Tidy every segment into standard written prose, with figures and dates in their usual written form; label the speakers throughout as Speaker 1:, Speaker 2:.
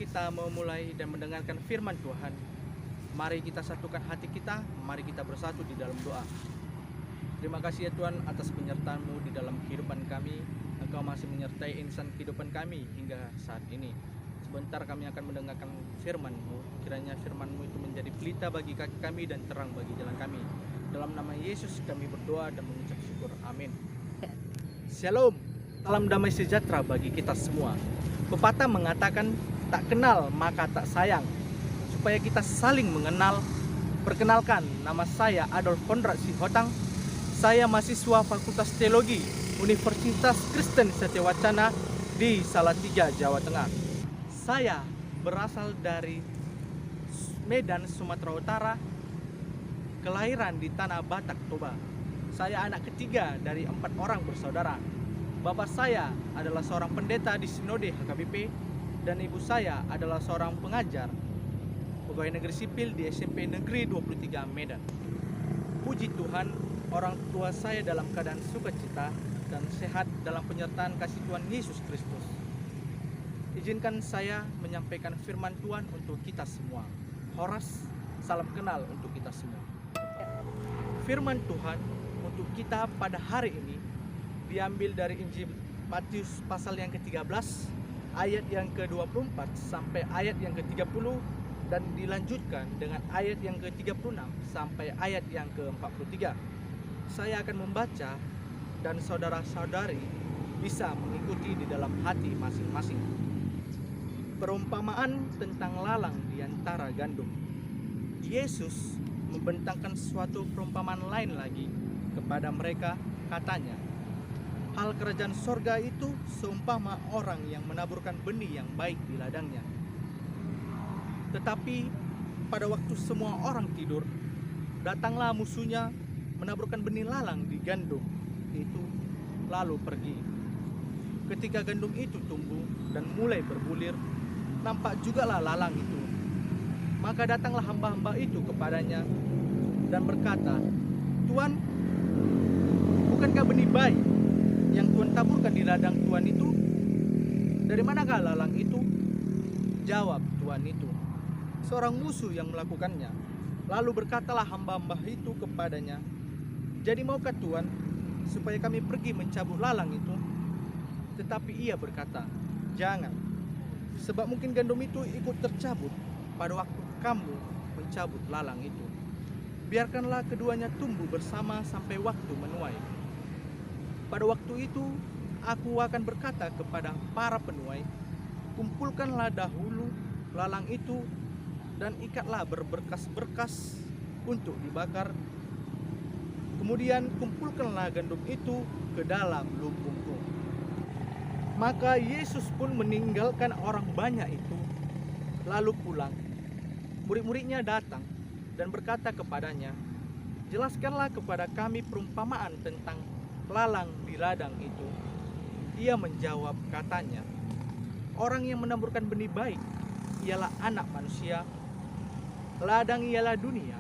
Speaker 1: kita memulai dan mendengarkan firman Tuhan, mari kita satukan hati kita, mari kita bersatu di dalam doa. Terima kasih ya Tuhan atas penyertaan-Mu di dalam kehidupan kami. Engkau masih menyertai insan kehidupan kami hingga saat ini. Sebentar kami akan mendengarkan firman-Mu. Kiranya firman-Mu itu menjadi pelita bagi kaki kami dan terang bagi jalan kami. Dalam nama Yesus kami berdoa dan mengucap syukur. Amin. Shalom. Salam damai sejahtera bagi kita semua. Pepatah mengatakan tak kenal maka tak sayang. Supaya kita saling mengenal, perkenalkan, nama saya Adolf Konrad Sihotang. Saya mahasiswa Fakultas Teologi Universitas Kristen Setiawacana di Salatiga, Jawa Tengah. Saya berasal dari Medan, Sumatera Utara, kelahiran di Tanah Batak, Toba. Saya anak ketiga dari 4 orang bersaudara. Bapak saya adalah seorang pendeta di Sinode HKBP dan ibu saya adalah seorang pengajar pegawai negeri sipil di SMP Negeri 23 Medan. Puji Tuhan, orang tua saya dalam keadaan sukacita dan sehat dalam penyertaan kasih Tuhan Yesus Kristus. Izinkan saya menyampaikan firman Tuhan untuk kita semua. Horas, salam kenal untuk kita semua. Firman Tuhan untuk kita pada hari ini diambil dari Injil Matius pasal yang ke-13 ayat yang ke-24 sampai ayat yang ke-30 dan dilanjutkan dengan ayat yang ke-36 sampai ayat yang ke-43. Saya akan membaca dan saudara-saudari bisa mengikuti di dalam hati masing-masing. Perumpamaan tentang lalang di antara gandum. Yesus membentangkan suatu perumpamaan lain lagi kepada mereka, katanya, hal kerajaan sorga itu seumpama orang yang menaburkan benih yang baik di ladangnya. Tetapi pada waktu semua orang tidur, datanglah musuhnya menaburkan benih lalang di gandum itu, lalu pergi. Ketika gandum itu tumbuh dan mulai berbulir, nampak jugalah lalang itu. Maka datanglah hamba-hamba itu kepadanya dan berkata, Tuan, bukankah benih baik yang Tuhan taburkan di ladang Tuhan itu? Dari manakah lalang itu? Jawab Tuhan itu, seorang musuh yang melakukannya. Lalu berkatalah hamba-hamba itu kepadanya, jadi maukah Tuhan supaya kami pergi mencabut lalang itu? Tetapi ia berkata, jangan, sebab mungkin gandum itu ikut tercabut pada waktu kamu mencabut lalang itu. Biarkanlah keduanya tumbuh bersama sampai waktu menuai. Pada waktu itu, aku akan berkata kepada para penuai, kumpulkanlah dahulu lalang itu dan ikatlah berberkas-berkas untuk dibakar. Kemudian kumpulkanlah gandum itu ke dalam lumbungku. Maka Yesus pun meninggalkan orang banyak itu, lalu pulang. Murid-muridnya datang dan berkata kepadanya, jelaskanlah kepada kami perumpamaan tentang lalang di ladang itu. Ia menjawab katanya, orang yang menaburkan benih baik ialah anak manusia, ladang ialah dunia.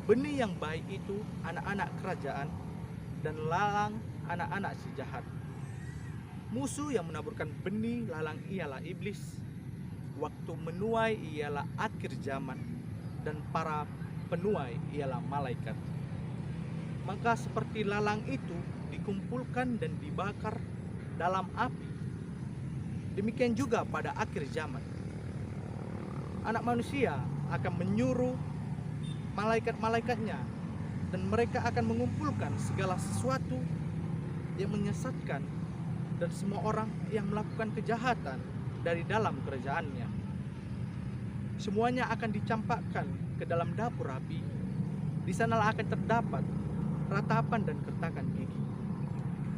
Speaker 1: Benih yang baik itu anak-anak kerajaan, dan lalang anak-anak si jahat. Musuh yang menaburkan benih lalang ialah iblis. Waktu menuai ialah akhir zaman, dan para penuai ialah malaikat. Maka seperti lalang itu dikumpulkan dan dibakar dalam api, demikian juga pada akhir zaman. Anak manusia akan menyuruh malaikat-malaikatnya, dan mereka akan mengumpulkan segala sesuatu yang menyesatkan dan semua orang yang melakukan kejahatan dari dalam kerajaannya. Semuanya akan dicampakkan ke dalam dapur api. Di sanalah akan terdapat ratapan dan kertakan gigi.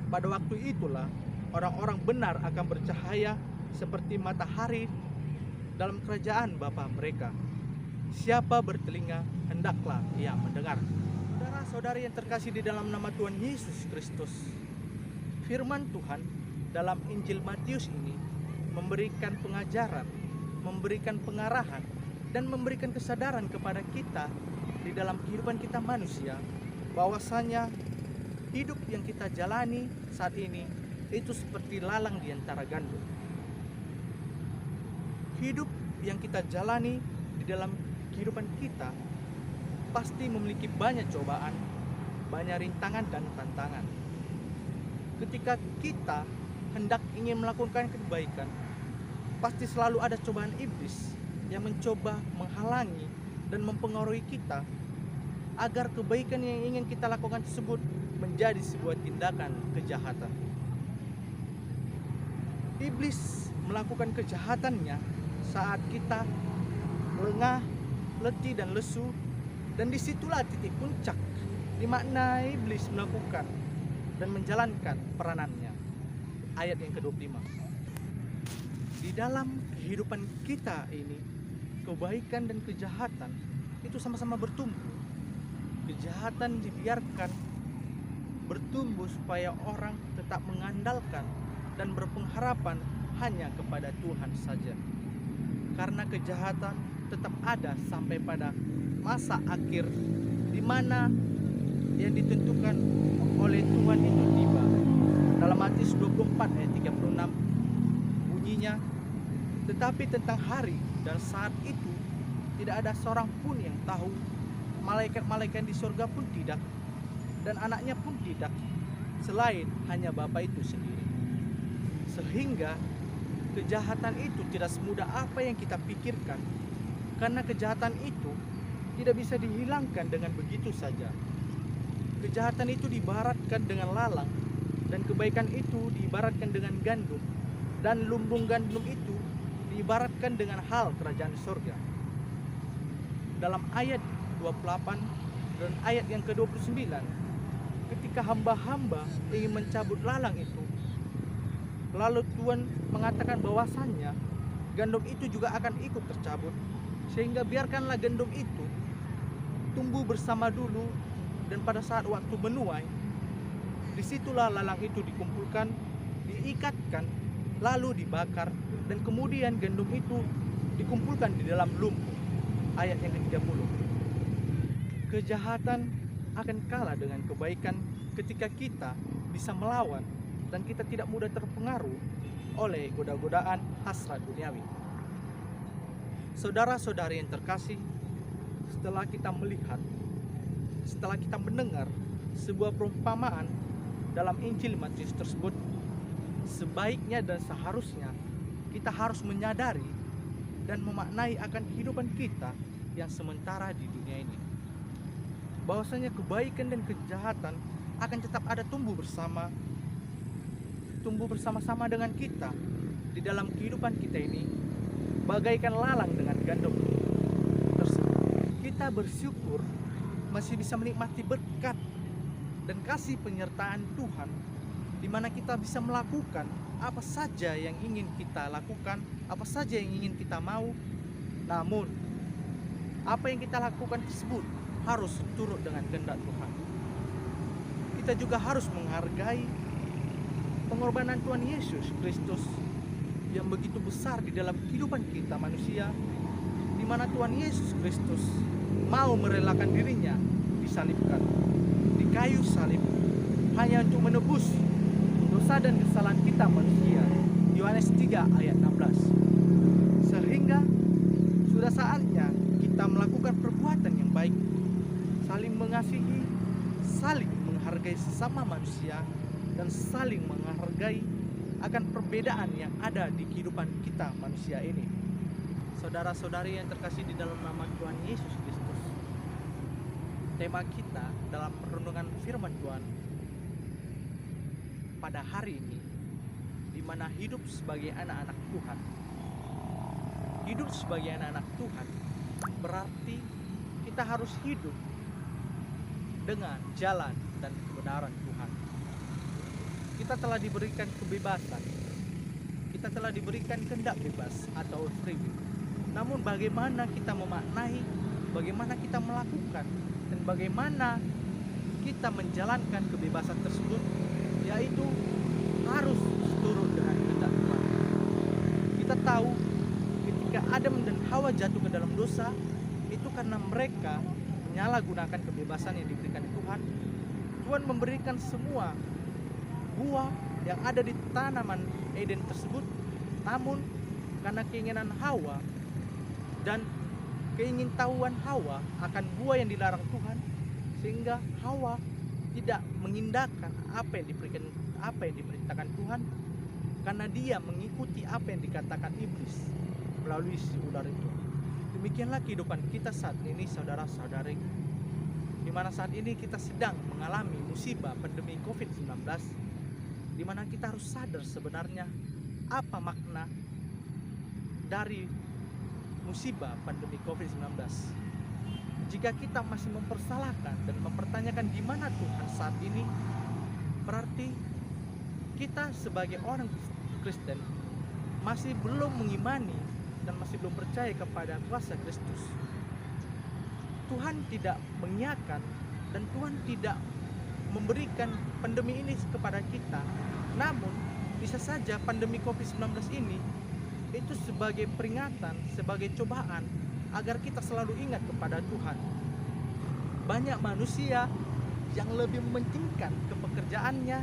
Speaker 1: Pada waktu itulah orang-orang benar akan bercahaya seperti matahari dalam kerajaan Bapa mereka. Siapa bertelinga, hendaklah ia mendengar. Saudara-saudari yang terkasih di dalam nama Tuhan Yesus Kristus, firman Tuhan dalam Injil Matius ini memberikan pengajaran, memberikan pengarahan, dan memberikan kesadaran kepada kita di dalam kehidupan kita manusia, bahwasanya hidup yang kita jalani saat ini itu seperti lalang di antara gandum. hidup yang kita jalani di dalam kehidupan kita pasti memiliki banyak cobaan, banyak rintangan dan tantangan. Ketika kita hendak ingin melakukan kebaikan, pasti selalu ada cobaan iblis yang mencoba menghalangi dan mempengaruhi kita agar kebaikan yang ingin kita lakukan tersebut menjadi sebuah tindakan kejahatan. Iblis melakukan kejahatannya saat kita lengah, letih dan lesu, dan disitulah titik puncak di mana iblis melakukan dan menjalankan peranannya. Ayat yang ke-25. Di dalam kehidupan kita ini, kebaikan dan kejahatan itu sama-sama bertumbuh. Kejahatan dibiarkan bertumbuh supaya orang tetap mengandalkan dan berpengharapan hanya kepada Tuhan saja. Karena kejahatan tetap ada sampai pada masa akhir di mana yang ditentukan oleh Tuhan itu tiba. Dalam Matius 24 ayat 36 bunyinya, tetapi tentang hari dan saat itu tidak ada seorang pun yang tahu, malaikat-malaikat di surga pun tidak, dan anaknya pun tidak, selain hanya Bapa itu sendiri. Sehingga kejahatan itu tidak semudah apa yang kita pikirkan, karena kejahatan itu tidak bisa dihilangkan dengan begitu saja. Kejahatan itu diibaratkan dengan lalang, dan kebaikan itu diibaratkan dengan gandum, dan lumbung gandum itu diibaratkan dengan hal kerajaan surga. Dalam ayat 28 dan ayat yang ke-29, ketika hamba-hamba ingin mencabut lalang itu, lalu Tuhan mengatakan bahwasannya gandum itu juga akan ikut tercabut, sehingga biarkanlah gandum itu tumbuh bersama dulu, dan pada saat waktu menuai, disitulah lalang itu dikumpulkan, diikatkan, lalu dibakar, dan kemudian gandum itu dikumpulkan di dalam lumpur. Ayat yang ke-30. Kejahatan akan kalah dengan kebaikan ketika kita bisa melawan dan kita tidak mudah terpengaruh oleh goda-godaan hasrat duniawi. Saudara-saudari yang terkasih, setelah kita melihat, setelah kita mendengar sebuah perumpamaan dalam Injil Matius tersebut, sebaiknya dan seharusnya kita harus menyadari dan memaknai akan kehidupan kita yang sementara di dunia ini, bahwasanya kebaikan dan kejahatan akan tetap ada tumbuh bersama-sama dengan kita di dalam kehidupan kita ini, bagaikan lalang dengan gandum tersebut. Kita bersyukur masih bisa menikmati berkat dan kasih penyertaan Tuhan, di mana kita bisa melakukan apa saja yang ingin kita lakukan, apa saja yang ingin kita mau. Namun apa yang kita lakukan tersebut harus turut dengan kehendak Tuhan. Kita juga harus menghargai pengorbanan Tuhan Yesus Kristus yang begitu besar di dalam kehidupan kita manusia, di mana Tuhan Yesus Kristus mau merelakan dirinya disalibkan di kayu salib hanya untuk menebus dosa dan kesalahan kita manusia. Yohanes 3 ayat 16. Sehingga sudah saatnya kita melakukan perbuatan yang baik, saling mengasihi, saling menghargai sesama manusia, dan saling menghargai akan perbedaan yang ada di kehidupan kita manusia ini. Saudara-saudari yang terkasih di dalam nama Tuhan Yesus Kristus, tema kita dalam renungan firman Tuhan pada hari ini, di mana hidup sebagai anak-anak Tuhan. Hidup sebagai anak-anak Tuhan berarti kita harus hidup dengan jalan dan kebenaran Tuhan. Kita telah diberikan kebebasan, kita telah diberikan kehendak bebas atau free will. Namun bagaimana kita memaknai, bagaimana kita melakukan, dan bagaimana kita menjalankan kebebasan tersebut, yaitu harus turut dengan kehendak Tuhan. Kita tahu ketika Adam dan Hawa jatuh ke dalam dosa, itu karena mereka menyalahgunakan kebebasan yang diberikan Tuhan. Tuhan memberikan semua buah yang ada di tanaman Eden tersebut, namun karena keinginan Hawa dan keingintahuan Hawa akan buah yang dilarang Tuhan, sehingga Hawa tidak mengindahkan apa yang diperintahkan Tuhan, karena dia mengikuti apa yang dikatakan iblis melalui si ular itu. Demikianlah kehidupan kita saat ini, saudara-saudari, di mana saat ini kita sedang mengalami musibah pandemi COVID-19, di mana kita harus sadar sebenarnya apa makna dari musibah pandemi COVID-19. Jika kita masih mempersalahkan dan mempertanyakan di mana Tuhan saat ini, berarti kita sebagai orang Kristen masih belum mengimani dan masih belum percaya kepada kuasa Kristus. Tuhan tidak mengiyakan dan Tuhan tidak memberikan pandemi ini kepada kita. Namun bisa saja pandemi COVID-19 ini itu sebagai peringatan, sebagai cobaan agar kita selalu ingat kepada Tuhan. Banyak manusia yang lebih mementingkan kepekerjaannya,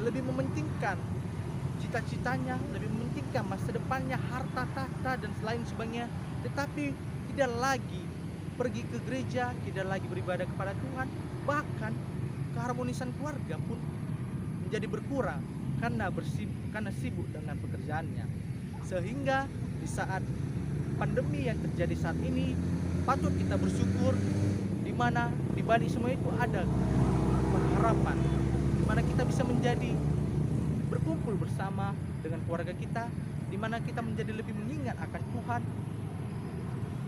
Speaker 1: lebih mementingkan cita-citanya, lebih mementingkan masa depannya, harta tahta dan lain sebagainya, tetapi tidak lagi pergi ke gereja, tidak lagi beribadah kepada Tuhan. Bahkan keharmonisan keluarga pun menjadi berkurang karena sibuk dengan pekerjaannya. Sehingga di saat pandemi yang terjadi saat ini, patut kita bersyukur, di mana di balik semua itu ada pengharapan, di mana kita bisa menjadi berkumpul bersama dengan keluarga kita, di mana kita menjadi lebih mengingat akan Tuhan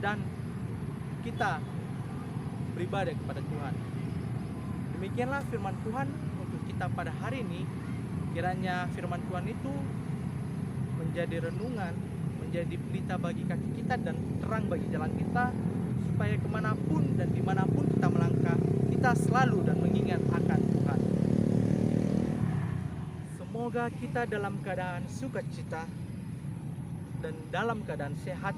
Speaker 1: dan kita beribadah kepada Tuhan. Demikianlah firman Tuhan untuk kita pada hari ini. Kiranya firman Tuhan itu menjadi renungan, menjadi pelita bagi kaki kita dan terang bagi jalan kita, supaya kemanapun dan dimanapun kita melangkah, kita selalu dan mengingat akan Tuhan. Semoga kita dalam keadaan sukacita dan dalam keadaan sehat,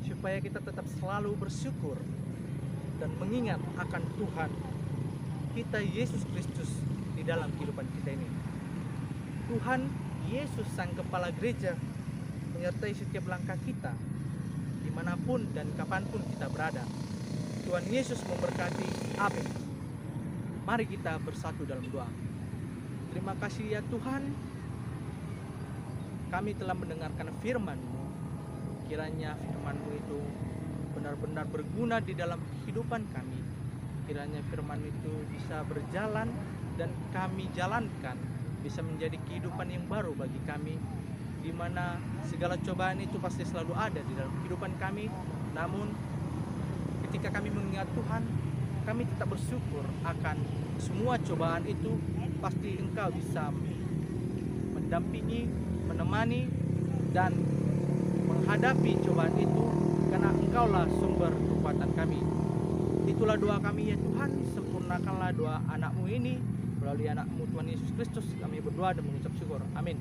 Speaker 1: supaya kita tetap selalu bersyukur dan mengingat akan Tuhan kita Yesus Kristus di dalam kehidupan kita ini. Tuhan Yesus Sang Kepala Gereja menyertai setiap langkah kita dimanapun dan kapanpun kita berada. Tuhan Yesus memberkati. Amin. Mari kita bersatu dalam doa. Terima kasih ya Tuhan, kami telah mendengarkan firman-Mu. Kiranya firman-Mu itu benar-benar berguna di dalam kehidupan kami. Kiranya firman itu bisa berjalan dan kami jalankan, bisa menjadi kehidupan yang baru bagi kami, di mana segala cobaan itu pasti selalu ada di dalam kehidupan kami. Namun ketika kami mengingat Tuhan, kami tetap bersyukur akan semua cobaan itu. Pasti Engkau bisa mendampingi, menemani dan menghadapi cobaan itu, karena Engkaulah sumber kekuatan kami. Itulah doa kami ya Tuhan, sempurnakanlah doa anak-Mu ini melalui anak-Mu Tuhan Yesus Kristus. Kami berdoa dan mengucap syukur. Amin.